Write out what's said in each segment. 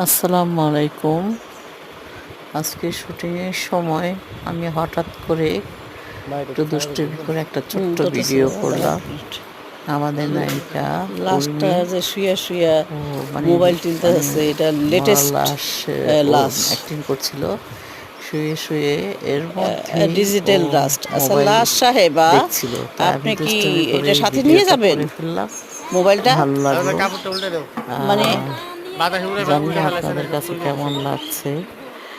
আসসালামু আলাইকুম। আজকে শুটিংয়ের সময় আমি হঠাৎ করে একটু দুষ্টুমি করে একটা ছোট্ট ভিডিও করলাম। আমাদের নায়িকা লাশটা উর্মি যে শুয়ে শুয়ে ও মানে মোবাইল টিলতে মানে আছে, এটা মরা লেটেস্ট লাশ ও লাশ, অ্যাক্টিং করছিল শুয়ে শুয়ে। এর মধ্যেই ও ডিজিটাল রাস্ট। আচ্ছা মোবাইল লাশ সাহেবা, দেখছিল, তাই আমি আপনি কি দুষ্টুমি করে এটা সাথে নিয়ে ভিডিওটা যাবেন করে ফেললাম। মোবাইলটা? ভালো লাগলো। মানে জানি না আপনাদের কাছে কেমন লাগছে,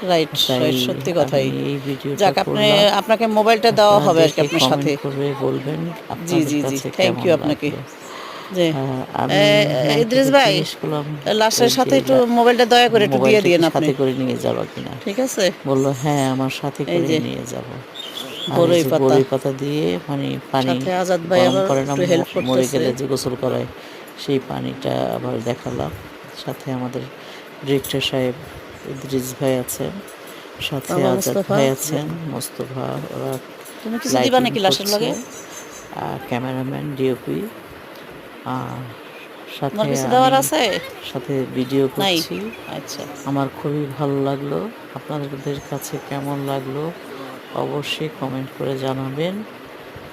রাইট তাই রাইট, সত্যি আমি কথাই। এই ভিডিওটা যাক, করলাম। আপনাকে মোবাইলটা দেওয়া আপনারা হবে আর কি দেখে আপনার সাথে। কমেন্ট করে বলবেন জি আপনাদের জি জি, কাছে থ্যাংক কেমন ইউ আপনাকে। লাগলো। যে আমি ইদ্রিস নায়িকাকে ভাই, জিজ্ঞেস করলাম লাশের যে সাথে একটু মোবাইলটা দয়া করে একটু দিয়ে মোবাইলটা দিয়েন কি আপনি, সাথে করে নিয়ে যাবা কিনা। ঠিক আছে? বললো হ্যাঁ আমার সাথে এই করে যে নিয়ে যাব। আর এই বড়ই যে পাতা, বড়ই পাতা দিয়ে মানে পানি সাথে আজাদ ভাই গরম আবার করে না, একটু হেল্প মরে করতেছে। গেলে যে গোসল করায় সেই পানিটা আবার দেখালাম। সাথে আমাদের ডিরেক্টর সাহেব ইদ্রিস ভাই আছেন, সাথে বাবা আজাদ মুস্তফা, ভাই আছেন, মোস্তফা, ওরা তুমি কিছু দিবা লাইটিং নাকি লাশের করছে, লগে? Cameraman, DOP. আর সাথে তোমার কিছু আমি দেওয়ার আছে? সাথে ভিডিও নাই? করছি। আচ্ছা, আমার খুবই ভালো লাগলো। আপনাদের কাছে কেমন লাগলো অবশ্যই কমেন্ট করে জানাবেন।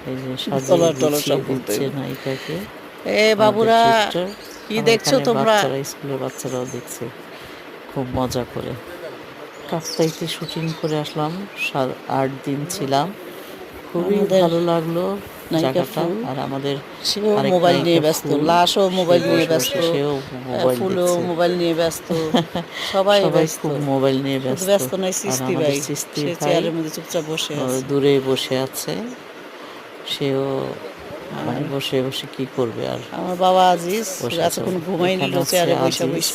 এই যে সাজিয়ে টলার টলার গুছিয়ে সব বলতে দিচ্ছে হইব। নায়িকাকে এ আমাদের বাবুরা, ডিরেক্টর। কি আমার দেখছো এখানে তোমরা? বাচ্চারা, স্কুলের বাচ্চারাও দেখছে খুব মজা করে। কাপ্তাইতে শুটিং করে আসলাম, 8 দিন ছিলাম। খুবই আমাদের ভালো লাগলো নায়িকা জায়গাটা। ফুল, আর আমাদের সেও আরেক মোবাইল নিয়ে নায়িকা ব্যস্ত, ফুল, লাশও সে মোবাইল নিয়ে বসে ব্যস্ত, বসে সেও মোবাইল ফুলও দেখছে। মোবাইল নিয়ে ব্যস্ত, সবাই সবাই ব্যস্ত। খুব মোবাইল নিয়ে শুধু ব্যস্ত। ব্যস্ত নয় আর সিস্তি আমাদের ভাই, সৃষ্টি সে ভাই চেয়ারের মধ্যে চুপচাপ বসে আছে। দূরে বসে আছে। সেও মানে আর বসে বসে কি করবে আর, আমার বাবা আজিজ বসে আছে। এতক্ষণ ঘুমাই নিল এখানে আছে চেয়ারে বৈশা আজিজ, বৈশা।